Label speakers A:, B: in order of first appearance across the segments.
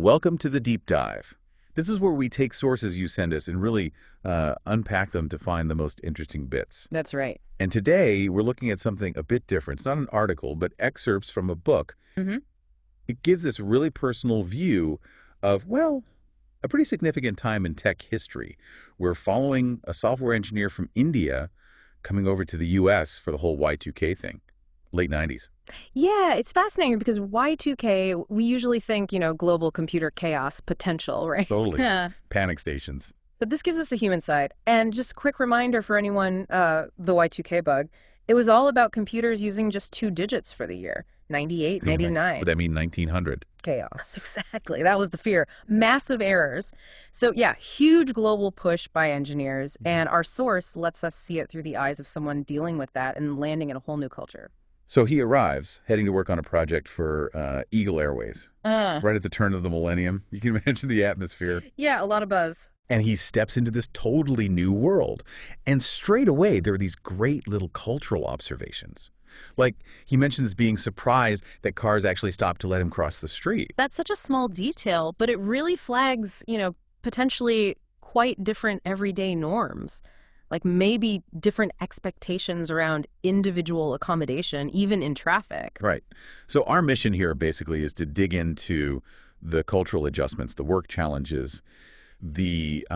A: Welcome to the Deep Dive. This is where we take sources you send us and really unpack them to find the most interesting bits.
B: That's right.
A: And today, we're looking at something a bit different. It's not an article, but excerpts from a book.
B: Mm-hmm.
A: It gives this really personal view of, well, a pretty significant time in tech history. We're following a software engineer from India coming over to the U.S. for the whole Y2K thing, late 90s.
B: Yeah, it's fascinating because Y2K, we usually think, global computer chaos potential, right?
A: Totally.
B: Yeah.
A: Panic stations.
B: But this gives us the human side. And just a quick reminder for anyone, the Y2K bug, it was all about computers using just 2 digits for the year, 98, 99.
A: Would that mean 1900?
B: Chaos. Exactly. That was the fear. Massive errors. So yeah, huge global push by engineers. And our source lets us see it through the eyes of someone dealing with that and landing in a whole new culture.
A: So he arrives, heading to work on a project for Eagle Airways, right at the turn of the millennium. You can imagine the atmosphere.
B: Yeah, a lot of buzz.
A: And he steps into this totally new world. And straight away, there are these great little cultural observations. Like, he mentions being surprised that cars actually stopped to let him cross the street.
B: That's such a small detail, but it really flags, potentially quite different everyday norms. Like maybe different expectations around individual accommodation, even in traffic.
A: Right. So our mission here basically is to dig into the cultural adjustments, the work challenges, the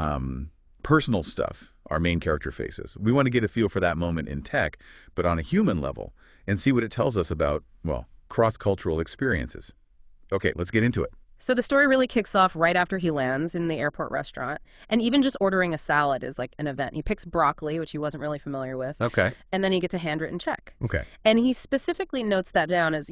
A: personal stuff our main character faces. We want to get a feel for that moment in tech, but on a human level, and see what it tells us about, well, cross-cultural experiences. Okay, let's get into it.
B: So the story really kicks off right after he lands in the airport restaurant. And even just ordering a salad is like an event. He picks broccoli, which he wasn't really familiar with.
A: Okay.
B: And then he gets a handwritten check.
A: Okay.
B: And he specifically notes that down as,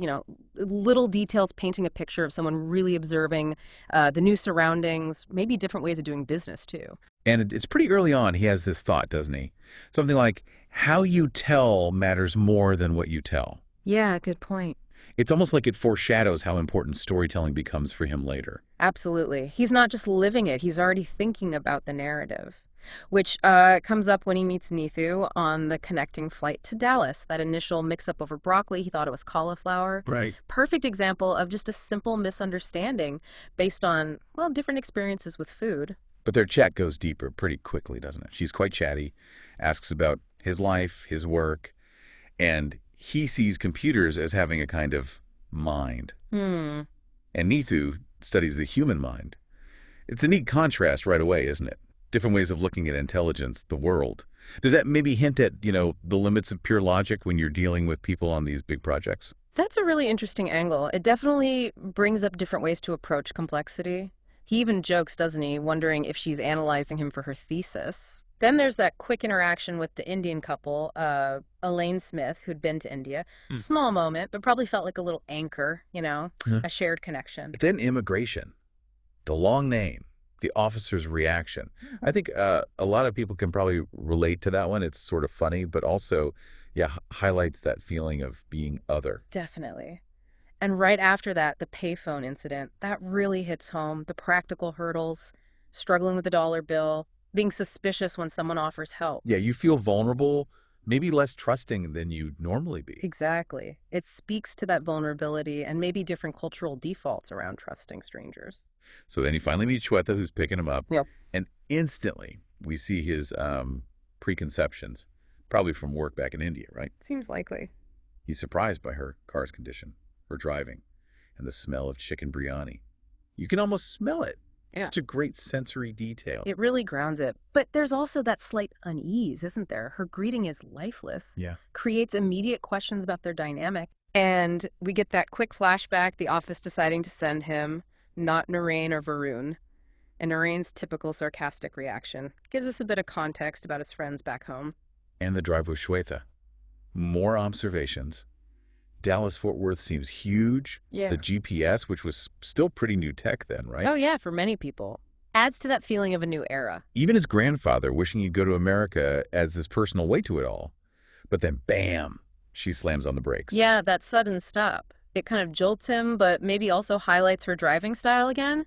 B: little details painting a picture of someone really observing the new surroundings, maybe different ways of doing business, too.
A: And it's pretty early on he has this thought, doesn't he? Something like, how you tell matters more than what you tell.
B: Yeah, good point.
A: It's almost like it foreshadows how important storytelling becomes for him later.
B: Absolutely. He's not just living it, he's already thinking about the narrative, which comes up when he meets Neethu on the connecting flight to Dallas. That initial mix-up over broccoli, he thought it was cauliflower.
A: Right.
B: Perfect example of just a simple misunderstanding based on, well, different experiences with food.
A: But their chat goes deeper pretty quickly, doesn't it? She's quite chatty, asks about his life, his work, and he sees computers as having a kind of mind. And Neethu studies the human mind. It's a neat contrast right away, isn't it? Different ways of looking at intelligence, the world. Does that maybe hint at, the limits of pure logic when you're dealing with people on these big projects?
B: That's a really interesting angle. It definitely brings up different ways to approach complexity. He even jokes, doesn't he, wondering if she's analyzing him for her thesis. Then there's that quick interaction with the Indian couple, Elaine Smith, who'd been to India. Small moment, but probably felt like a little anchor, a shared connection.
A: But then immigration, the long name, the officer's reaction. I think a lot of people can probably relate to that one. It's sort of funny, but also, highlights that feeling of being other.
B: Definitely. And right after that, the payphone incident, that really hits home. The practical hurdles, struggling with the dollar bill, being suspicious when someone offers help.
A: Yeah, you feel vulnerable, maybe less trusting than you'd normally be.
B: Exactly. It speaks to that vulnerability and maybe different cultural defaults around trusting strangers.
A: So then he finally meets Shwetha, who's picking him up.
B: Yep.
A: And instantly, we see his preconceptions, probably from work back in India, right?
B: Seems likely.
A: He's surprised by her car's condition, her driving, and the smell of chicken biryani. You can almost smell it.
B: Yeah.
A: Such a great sensory detail.
B: It really grounds it. But there's also that slight unease, isn't there? Her greeting is lifeless.
A: Yeah.
B: Creates immediate questions about their dynamic. And we get that quick flashback, the office deciding to send him, not Narain or Varun. And Narain's typical sarcastic reaction gives us a bit of context about his friends back home.
A: And the drive with Shwetha. More observations. Dallas-Fort Worth seems huge.
B: Yeah.
A: The GPS, which was still pretty new tech then, right?
B: Oh, yeah, for many people. Adds to that feeling of a new era.
A: Even his grandfather wishing he'd go to America as this personal way to it all. But then, bam, she slams on the brakes.
B: Yeah, that sudden stop. It kind of jolts him, but maybe also highlights her driving style again.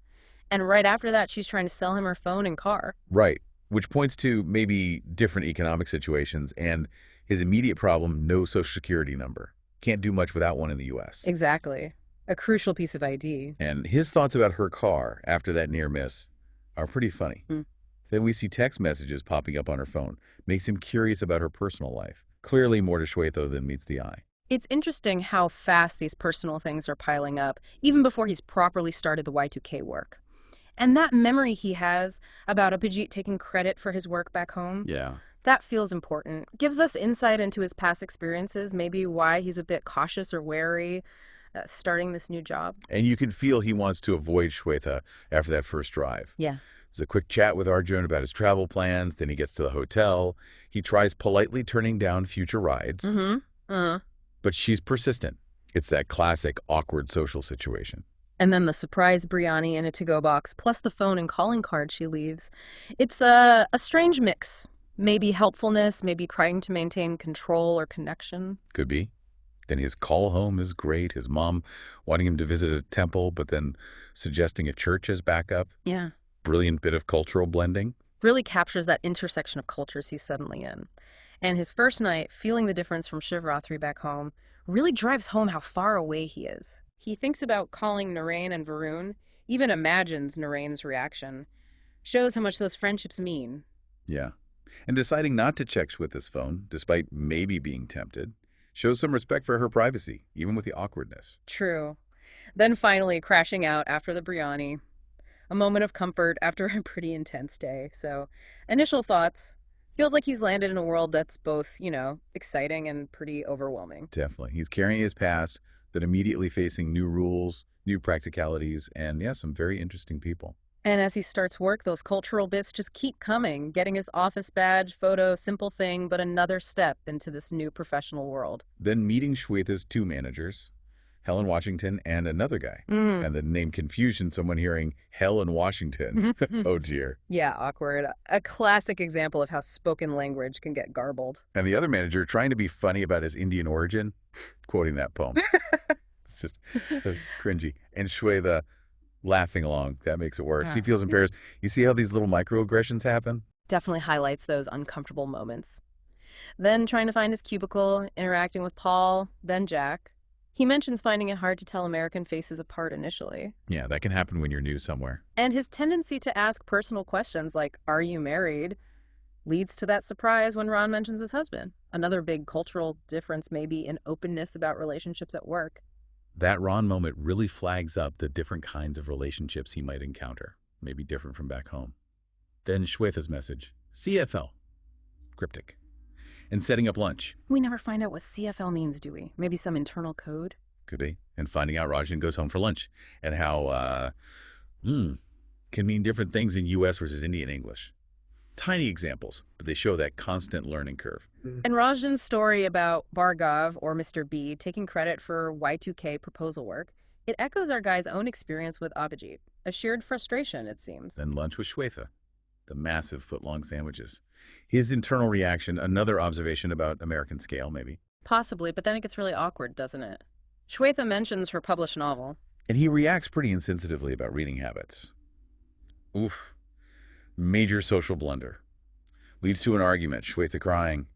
B: And right after that, she's trying to sell him her phone and car.
A: Right, which points to maybe different economic situations and his immediate problem, no Social Security number. Can't do much without one in the U.S.
B: Exactly. A crucial piece of ID.
A: And his thoughts about her car after that near miss are pretty funny.
B: Hmm.
A: Then we see text messages popping up on her phone. Makes him curious about her personal life. Clearly more to Shwetha than meets the eye.
B: It's interesting how fast these personal things are piling up, even before he's properly started the Y2K work. And that memory he has about Abhijit taking credit for his work back home,
A: Yeah.
B: that feels important. Gives us insight into his past experiences, maybe why he's a bit cautious or wary starting this new job.
A: And you can feel he wants to avoid Shwetha after that first drive.
B: Yeah.
A: There's a quick chat with Arjun about his travel plans. Then he gets to the hotel. He tries politely turning down future rides. But she's persistent. It's that classic awkward social situation.
B: And then the surprise biryani in a to-go box, plus the phone and calling card she leaves. It's a strange mix. Maybe helpfulness, maybe trying to maintain control or connection.
A: Could be. Then his call home is great. His mom wanting him to visit a temple, but then suggesting a church as backup.
B: Yeah.
A: Brilliant bit of cultural blending.
B: Really captures that intersection of cultures he's suddenly in. And his first night, feeling the difference from Shivratri back home, really drives home how far away he is. He thinks about calling Narain and Varun, even imagines Narain's reaction. Shows how much those friendships mean.
A: Yeah. And deciding not to check Shwetha's phone, despite maybe being tempted, shows some respect for her privacy, even with the awkwardness.
B: True. Then finally crashing out after the biryani. A moment of comfort after a pretty intense day. So, initial thoughts. Feels like he's landed in a world that's both, exciting and pretty overwhelming.
A: Definitely. He's carrying his past, but immediately facing new rules, new practicalities, and, yeah, some very interesting people.
B: And as he starts work, those cultural bits just keep coming. Getting his office badge, photo, simple thing, but another step into this new professional world.
A: Then meeting Shwetha's two managers, Helen Washington and another guy. And the name confusion, someone hearing Helen Washington. Oh, dear.
B: Yeah, awkward. A classic example of how spoken language can get garbled.
A: And the other manager trying to be funny about his Indian origin, quoting that poem. It's just cringy. And Shwetha laughing along. That makes it worse. He feels embarrassed. You see how these little microaggressions happen?
B: Definitely highlights those uncomfortable moments. Then trying to find his cubicle, interacting with Paul, then Jack. He mentions finding it hard to tell American faces apart initially.
A: Yeah, that can happen when you're new somewhere.
B: And his tendency to ask personal questions like, "Are you married?" leads to that surprise when Ron mentions his husband. Another big cultural difference maybe in openness about relationships at work.
A: That Ron moment really flags up the different kinds of relationships he might encounter, maybe different from back home. Then Shwetha's message, CFL, cryptic, and setting up lunch.
B: We never find out what CFL means, do we? Maybe some internal code?
A: Could be. And finding out Rajan goes home for lunch and how can mean different things in U.S. versus Indian English. Tiny examples, but they show that constant learning curve.
B: And Rajan's story about Bhargav, or Mr. B, taking credit for Y2K proposal work, it echoes our guy's own experience with Abhijit. A shared frustration, it seems.
A: Then lunch with Shwetha, the massive foot-long sandwiches. His internal reaction, another observation about American scale, maybe.
B: Possibly, but then it gets really awkward, doesn't it? Shwetha mentions her published novel.
A: And he reacts pretty insensitively about reading habits. Oof. Major social blunder. Leads to an argument, Shwetha crying.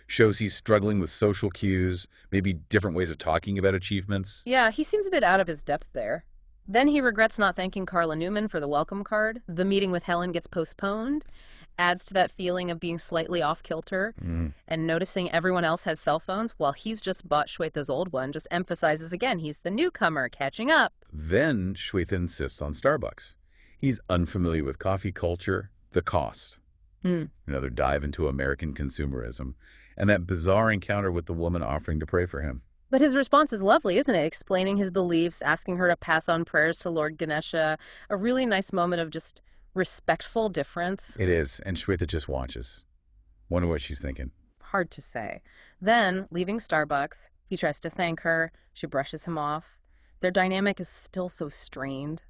A: Shows he's struggling with social cues, maybe different ways of talking about achievements.
B: Yeah, he seems a bit out of his depth there. Then he regrets not thanking Carla Newman for the welcome card. The meeting with Helen gets postponed. Adds to that feeling of being slightly off-kilter. And noticing everyone else has cell phones while he's just bought Shwetha's old one just emphasizes again he's the newcomer, catching up.
A: Then Shwetha insists on Starbucks. He's unfamiliar with coffee culture, the cost. Another dive into American consumerism. And that bizarre encounter with the woman offering to pray for him.
B: But his response is lovely, isn't it? Explaining his beliefs, asking her to pass on prayers to Lord Ganesha. A really nice moment of just respectful difference.
A: It is, and Shwetha just watches. Wonder what she's thinking.
B: Hard to say. Then, leaving Starbucks, he tries to thank her. She brushes him off. Their dynamic is still so strained.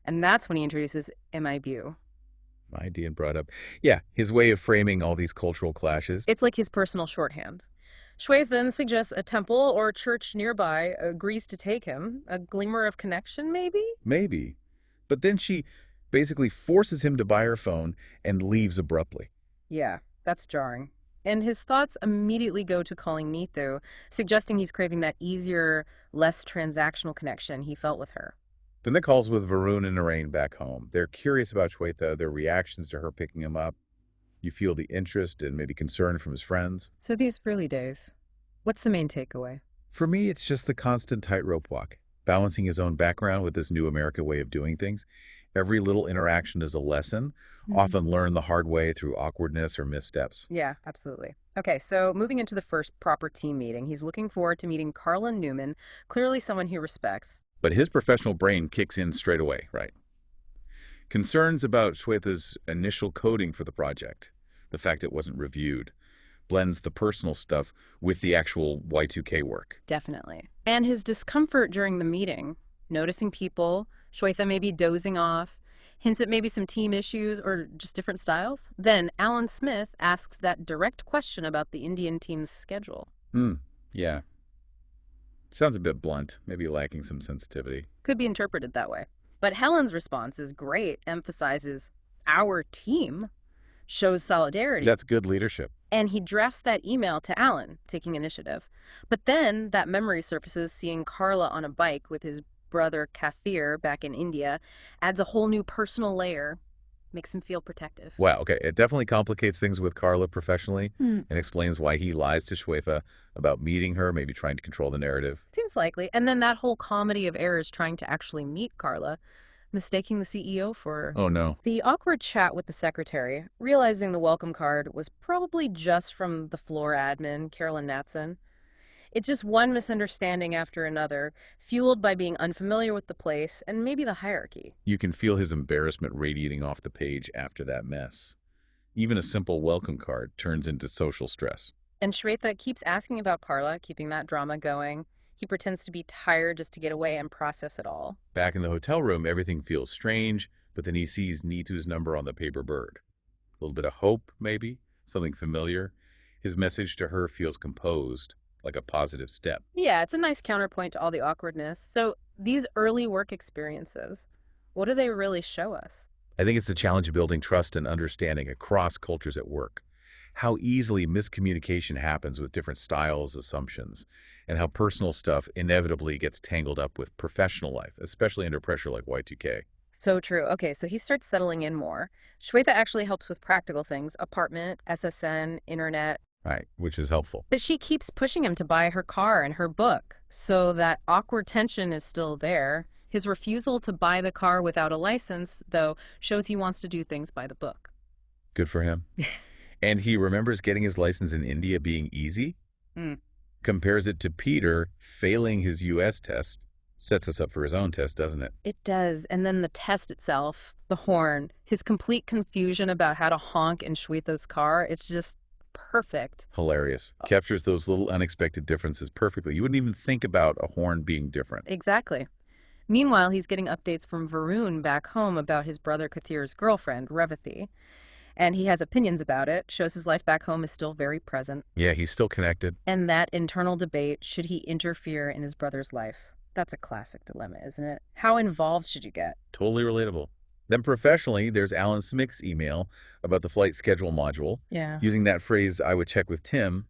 B: And that's when he introduces MIBU.
A: Idea brought up. Yeah, his way of framing all these cultural clashes.
B: It's like his personal shorthand. Shwetha then suggests a temple or church nearby, agrees to take him. A glimmer of connection, maybe?
A: Maybe. But then she basically forces him to buy her phone and leaves abruptly.
B: Yeah, that's jarring. And his thoughts immediately go to calling Neetu, suggesting he's craving that easier, less transactional connection he felt with her.
A: Then the calls with Varun and Narain back home. They're curious about Shwetha, their reactions to her picking him up. You feel the interest and maybe concern from his friends.
B: So these early days, what's the main takeaway?
A: For me, it's just the constant tightrope walk, balancing his own background with this new America way of doing things. Every little interaction is a lesson, often learned the hard way through awkwardness or missteps.
B: Yeah, absolutely. Okay, so moving into the first proper team meeting, he's looking forward to meeting Carla Newman, clearly someone he respects.
A: But his professional brain kicks in straight away, right? Concerns about Shwetha's initial coding for the project, the fact it wasn't reviewed, blends the personal stuff with the actual Y2K work.
B: Definitely. And his discomfort during the meeting, noticing people, Shwetha maybe dozing off, hints at maybe some team issues or just different styles. Then Alan Smith asks that direct question about the Indian team's schedule.
A: Yeah. Sounds a bit blunt, maybe lacking some sensitivity.
B: Could be interpreted that way. But Helen's response is great, emphasizes our team, shows solidarity.
A: That's good leadership.
B: And he drafts that email to Alan, taking initiative. But then that memory surfaces, seeing Carla on a bike with his brother Kathir back in India, adds a whole new personal layer, makes him feel protective.
A: Wow, okay. It definitely complicates things with Carla professionally and explains why he lies to Shwetha about meeting her, maybe trying to control the narrative.
B: Seems likely. And then that whole comedy of errors trying to actually meet Carla, mistaking the CEO for her.
A: Oh, no.
B: The awkward chat with the secretary, realizing the welcome card was probably just from the floor admin, Carolyn Natson. It's just one misunderstanding after another, fueled by being unfamiliar with the place and maybe the hierarchy.
A: You can feel his embarrassment radiating off the page after that mess. Even a simple welcome card turns into social stress.
B: And Shwetha keeps asking about Carla, keeping that drama going. He pretends to be tired just to get away and process it all.
A: Back in the hotel room, everything feels strange, but then he sees Neetu's number on the paper bird. A little bit of hope, maybe, something familiar. His message to her feels composed, like a positive step.
B: Yeah, it's a nice counterpoint to all the awkwardness. So these early work experiences, what do they really show us?
A: I think it's the challenge of building trust and understanding across cultures at work. How easily miscommunication happens with different styles, assumptions, and how personal stuff inevitably gets tangled up with professional life, especially under pressure like Y2K.
B: So true. Okay, so he starts settling in more. Shwetha actually helps with practical things, apartment, SSN, internet.
A: Right, which is helpful.
B: But she keeps pushing him to buy her car and her book, so that awkward tension is still there. His refusal to buy the car without a license, though, shows he wants to do things by the book.
A: Good for him. And he remembers getting his license in India being easy, compares it to Peter failing his U.S. test. Sets us up for his own test, doesn't it?
B: It does. And then the test itself, the horn, his complete confusion about how to honk in Shwetha's car, it's just perfect.
A: Hilarious. Captures those little unexpected differences perfectly. You wouldn't even think about a horn being different.
B: Exactly. Meanwhile, he's getting updates from Varun back home about his brother Kathir's girlfriend, Revathi. And he has opinions about it, shows his life back home is still very present.
A: Yeah, he's still connected.
B: And that internal debate, should he interfere in his brother's life? That's a classic dilemma, isn't it? How involved should you get?
A: Totally relatable. Then professionally, there's Alan Smith's email about the flight schedule module.
B: Yeah.
A: Using that phrase, I would check with Tim,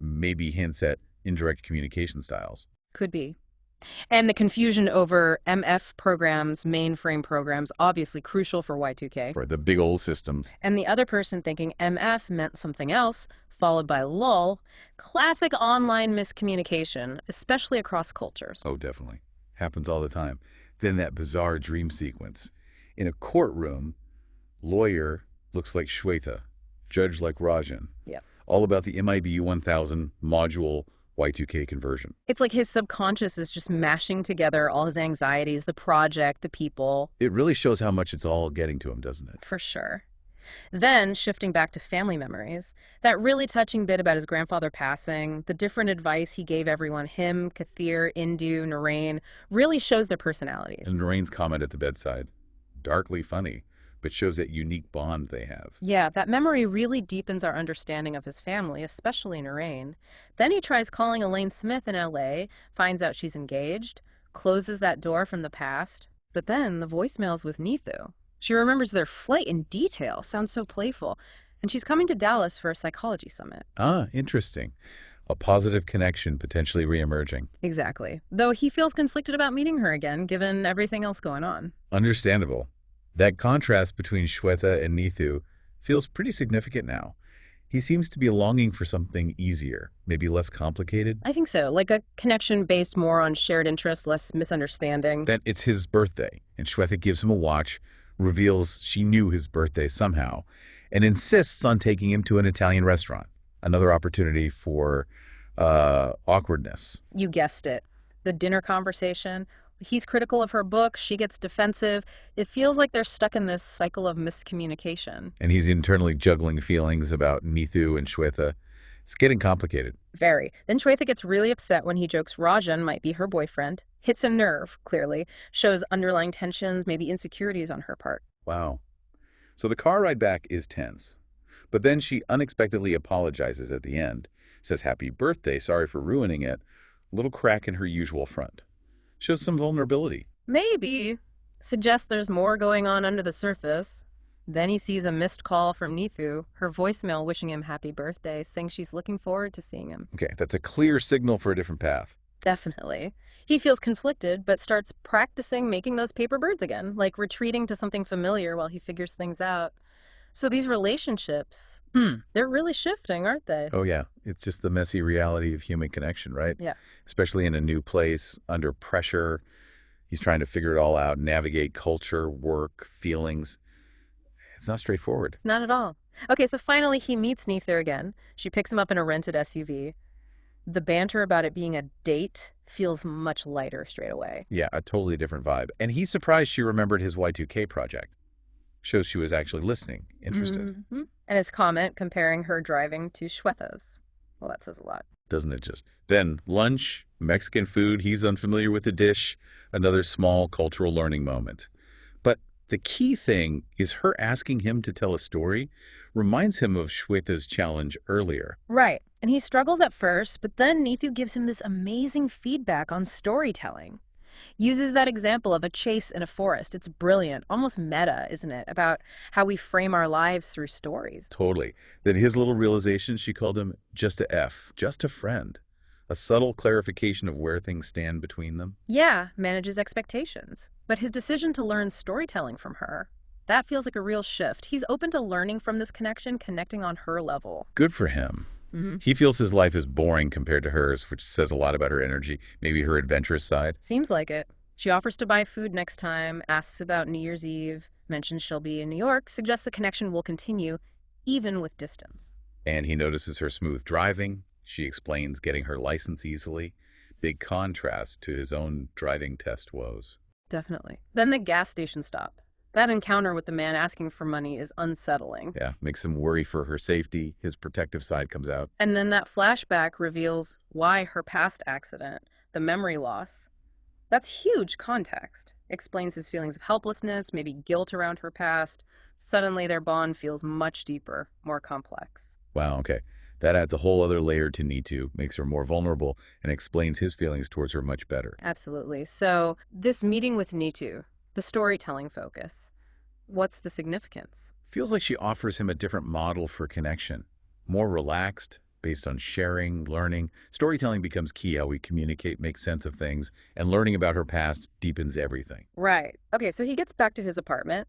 A: maybe hints at indirect communication styles.
B: Could be. And the confusion over MF programs, mainframe programs, obviously crucial for Y2K.
A: For the big old systems.
B: And the other person thinking MF meant something else, followed by LOL. Classic online miscommunication, especially across cultures.
A: Oh, definitely. Happens all the time. Then that bizarre dream sequence. In a courtroom, lawyer looks like Shwetha, judge like Rajan.
B: Yep.
A: All about the MIB 1000 module Y2K conversion.
B: It's like his subconscious is just mashing together all his anxieties, the project, the people.
A: It really shows how much it's all getting to him, doesn't it?
B: For sure. Then, shifting back to family memories, that really touching bit about his grandfather passing, the different advice he gave everyone, him, Kathir, Indu, Narain, really shows their personalities.
A: And Narain's comment at the bedside, darkly funny, but shows that unique bond they have.
B: Yeah, that memory really deepens our understanding of his family, especially Narain. Then he tries calling Elaine Smith in L.A., finds out she's engaged, closes that door from the past. But then the voicemail's with Neetu. She remembers their flight in detail, sounds so playful. And she's coming to Dallas for a psychology summit.
A: Ah, interesting. A positive connection potentially reemerging.
B: Exactly. Though he feels conflicted about meeting her again, given everything else going on.
A: Understandable. That contrast between Shwetha and Neetu feels pretty significant now. He seems to be longing for something easier, maybe less complicated.
B: I think so, like a connection based more on shared interests, less misunderstanding.
A: Then it's his birthday, and Shwetha gives him a watch, reveals she knew his birthday somehow, and insists on taking him to an Italian restaurant. Another opportunity for awkwardness.
B: You guessed it. The dinner conversation. He's critical of her book. She gets defensive. It feels like they're stuck in this cycle of miscommunication.
A: And he's internally juggling feelings about Neetu and Shwetha. It's getting complicated.
B: Very. Then Shwetha gets really upset when he jokes Rajan might be her boyfriend. Hits a nerve, clearly. Shows underlying tensions, maybe insecurities on her part.
A: Wow. So the car ride back is tense. But then she unexpectedly apologizes at the end. Says happy birthday, sorry for ruining it. Little crack in her usual front. Shows some vulnerability.
B: Maybe. Suggests there's more going on under the surface. Then he sees a missed call from Neetu, her voicemail wishing him happy birthday, saying she's looking forward to seeing him.
A: Okay, that's a clear signal for a different path.
B: Definitely. He feels conflicted, but starts practicing making those paper birds again, like retreating to something familiar while he figures things out. So these relationships, they're really shifting, aren't they?
A: Oh yeah, it's just the messy reality of human connection, right?
B: Yeah.
A: Especially in a new place, under pressure. He's trying to figure it all out, navigate culture, work, feelings. It's not straightforward.
B: Not at all. Okay, so finally he meets Neether again. She picks him up in a rented SUV. The banter about it being a date feels much lighter straight away.
A: Yeah, a totally different vibe. And he's surprised she remembered his Y2K project. Shows she was actually listening, interested.
B: Mm-hmm. And his comment comparing her driving to Shwetha's. Well, that says a lot.
A: Doesn't it just? Then lunch, Mexican food, he's unfamiliar with the dish, another small cultural learning moment. But the key thing is her asking him to tell a story reminds him of Shwetha's challenge earlier.
B: Right. And he struggles at first, but then Neetu gives him this amazing feedback on storytelling. Uses that example of a chase in a forest. It's brilliant, almost meta, isn't it, about how we frame our lives through stories.
A: Totally. Then his little realization, she called him just a F, just a friend. A subtle clarification of where things stand between them.
B: Yeah, manages expectations. But his decision to learn storytelling from her, that feels like a real shift. He's open to learning from this connection, connecting on her level.
A: Good for him.
B: Mm-hmm.
A: He feels his life is boring compared to hers, which says a lot about her energy, maybe her adventurous side.
B: Seems like it. She offers to buy food next time, asks about New Year's Eve, mentions she'll be in New York, suggests the connection will continue, even with distance.
A: And he notices her smooth driving. She explains getting her license easily. Big contrast to his own driving test woes.
B: Definitely. Then the gas station stop. That encounter with the man asking for money is unsettling.
A: Yeah, makes him worry for her safety. His protective side comes out.
B: And then that flashback reveals why her past accident, the memory loss. That's huge context. Explains his feelings of helplessness, maybe guilt around her past. Suddenly their bond feels much deeper, more complex.
A: Wow, okay. That adds a whole other layer to Neetu, makes her more vulnerable, and explains his feelings towards her much better.
B: Absolutely. So this meeting with Neetu, the storytelling focus, what's the significance?
A: Feels like she offers him a different model for connection. More relaxed, based on sharing, learning. Storytelling becomes key, how we communicate, make sense of things, and learning about her past deepens everything.
B: Right. Okay, so he gets back to his apartment,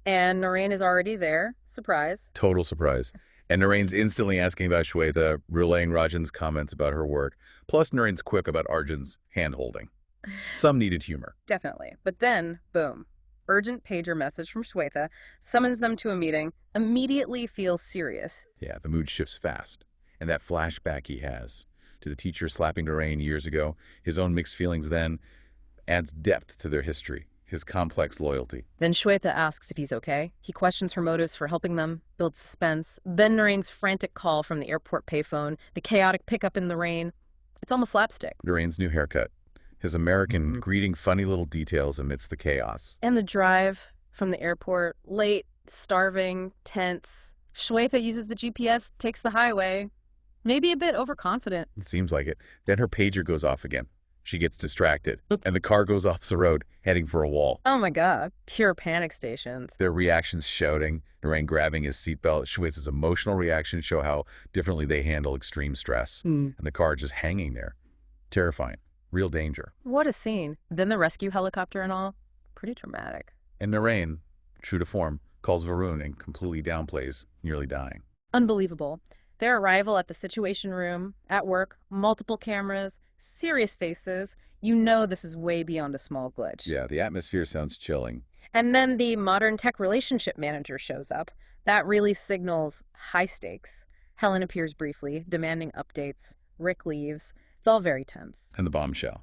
B: and Narain is already there. Surprise.
A: Total surprise. And Narain's instantly asking about Shwetha, relaying Rajan's comments about her work, plus Narain's quip about Arjun's hand-holding. Some needed humor.
B: Definitely. But then, boom. Urgent pager message from Shwetha, summons them to a meeting, immediately feels serious.
A: Yeah, the mood shifts fast. And that flashback he has to the teacher slapping Narain years ago, his own mixed feelings then, adds depth to their history, his complex loyalty.
B: Then Shwetha asks if he's okay. He questions her motives for helping them, builds suspense. Then Narain's frantic call from the airport payphone, the chaotic pickup in the rain. It's almost slapstick.
A: Narain's new haircut. His American greeting, funny little details amidst the chaos.
B: And the drive from the airport, late, starving, tense. Shwetha uses the GPS, takes the highway. Maybe a bit overconfident.
A: It seems like it. Then her pager goes off again. She gets distracted, and the car goes off the road, heading for a wall.
B: Oh my God, pure panic stations.
A: Their reactions shouting, Narain grabbing his seatbelt. Shwetha's emotional reactions show how differently they handle extreme stress. And the car just hanging there. Terrifying. Real danger.
B: What a scene. Then the rescue helicopter and all. Pretty dramatic.
A: And Narain, true to form, calls Varun and completely downplays nearly dying.
B: Unbelievable. Their arrival at the Situation Room, at work, multiple cameras, serious faces. You know this is way beyond a small glitch.
A: Yeah, the atmosphere sounds chilling.
B: And then the modern tech relationship manager shows up. That really signals high stakes. Helen appears briefly, demanding updates. Rick leaves. It's all very tense.
A: And the bombshell.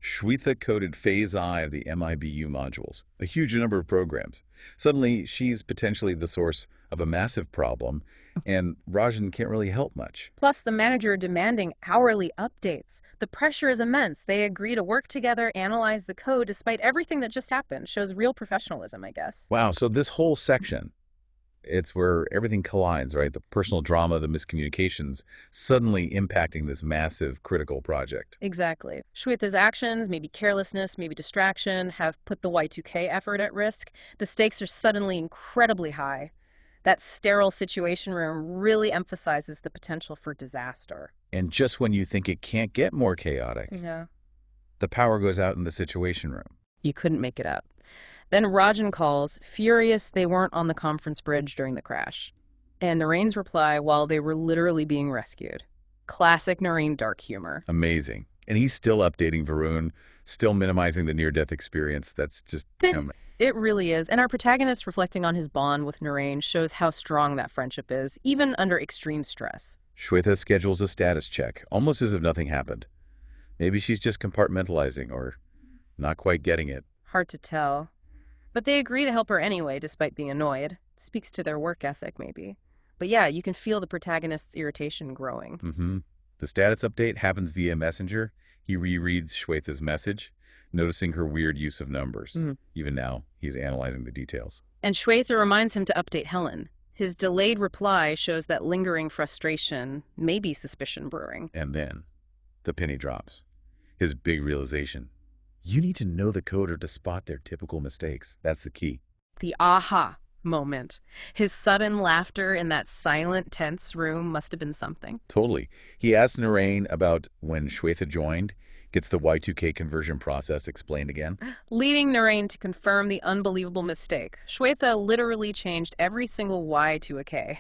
A: Shwetha coded Phase I of the MIBU modules, a huge number of programs. Suddenly, she's potentially the source of a massive problem, and Rajan can't really help much.
B: Plus, the manager demanding hourly updates. The pressure is immense. They agree to work together, analyze the code, despite everything that just happened. Shows real professionalism, I guess.
A: Wow, so this whole section, it's where everything collides, right? The personal drama, the miscommunications, suddenly impacting this massive, critical project.
B: Exactly. Shwetha's actions, maybe carelessness, maybe distraction, have put the Y2K effort at risk. The stakes are suddenly incredibly high. That sterile Situation Room really emphasizes the potential for disaster.
A: And just when you think it can't get more chaotic, the power goes out in the Situation Room.
B: You couldn't make it up. Then Rajan calls, furious they weren't on the conference bridge during the crash. And Narain's reply while they were literally being rescued. Classic Narain dark humor.
A: Amazing. And he's still updating Varun, still minimizing the near-death experience. That's just him.
B: It really is. And our protagonist reflecting on his bond with Narain shows how strong that friendship is, even under extreme stress.
A: Shwetha schedules a status check, almost as if nothing happened. Maybe she's just compartmentalizing or not quite getting it.
B: Hard to tell. But they agree to help her anyway, despite being annoyed. Speaks to their work ethic, maybe. But yeah, you can feel the protagonist's irritation growing.
A: The status update happens via Messenger. He rereads Shwetha's message, noticing her weird use of numbers. Even now, he's analyzing the details.
B: And Shwetha reminds him to update Helen. His delayed reply shows that lingering frustration, maybe suspicion brewing.
A: And then, the penny drops. His big realization. You need to know the coder to spot their typical mistakes. That's the key.
B: The aha moment. His sudden laughter in that silent, tense room must have been something.
A: Totally. He asks Narain about when Shwetha joined, gets the Y2K conversion process explained again.
B: Leading Narain to confirm the unbelievable mistake. Shwetha literally changed every single Y to a K,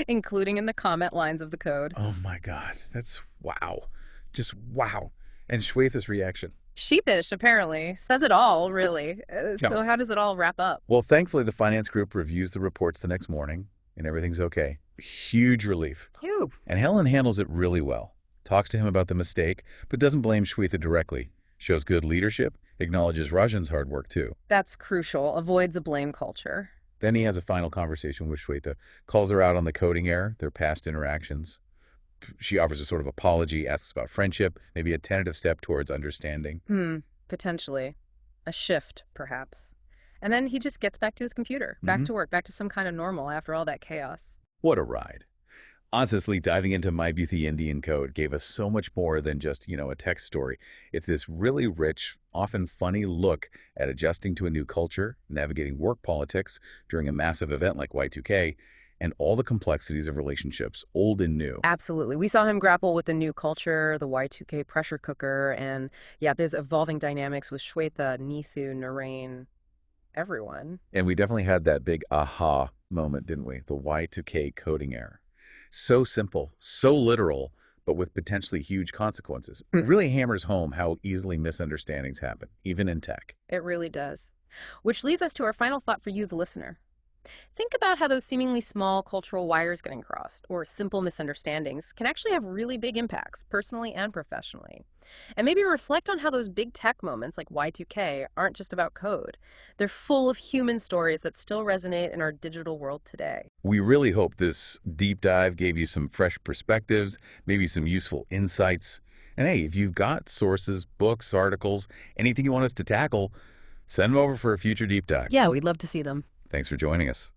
B: including in the comment lines of the code.
A: Oh my God. That's wow. Just wow. And Shwetha's reaction.
B: Sheepish, apparently. Says it all, really. So how does it all wrap up?
A: Well, thankfully, the finance group reviews the reports the next morning, and everything's okay. Huge relief.
B: Phew.
A: And Helen handles it really well. Talks to him about the mistake, but doesn't blame Shwetha directly. Shows good leadership, acknowledges Rajan's hard work, too.
B: That's crucial. Avoids a blame culture.
A: Then he has a final conversation with Shwetha, calls her out on the coding error, their past interactions. She offers a sort of apology, asks about friendship, maybe a tentative step towards understanding.
B: Potentially. A shift, perhaps. And then he just gets back to his computer, back to work, back to some kind of normal after all that chaos.
A: What a ride. Honestly, diving into My Beauty Indian Code gave us so much more than just, a text story. It's this really rich, often funny look at adjusting to a new culture, navigating work politics during a massive event like Y2K, and all the complexities of relationships, old and new.
B: Absolutely. We saw him grapple with the new culture, the Y2K pressure cooker, and there's evolving dynamics with Shwetha, Neethu, Narain, everyone.
A: And we definitely had that big aha moment, didn't we? The Y2K coding error. So simple, so literal, but with potentially huge consequences. It really hammers home how easily misunderstandings happen, even in tech.
B: It really does. Which leads us to our final thought for you, the listener. Think about how those seemingly small cultural wires getting crossed, or simple misunderstandings, can actually have really big impacts, personally and professionally. And maybe reflect on how those big tech moments like Y2K aren't just about code. They're full of human stories that still resonate in our digital world today.
A: We really hope this deep dive gave you some fresh perspectives, maybe some useful insights. And hey, if you've got sources, books, articles, anything you want us to tackle, send them over for a future deep dive.
B: Yeah, we'd love to see them.
A: Thanks for joining us.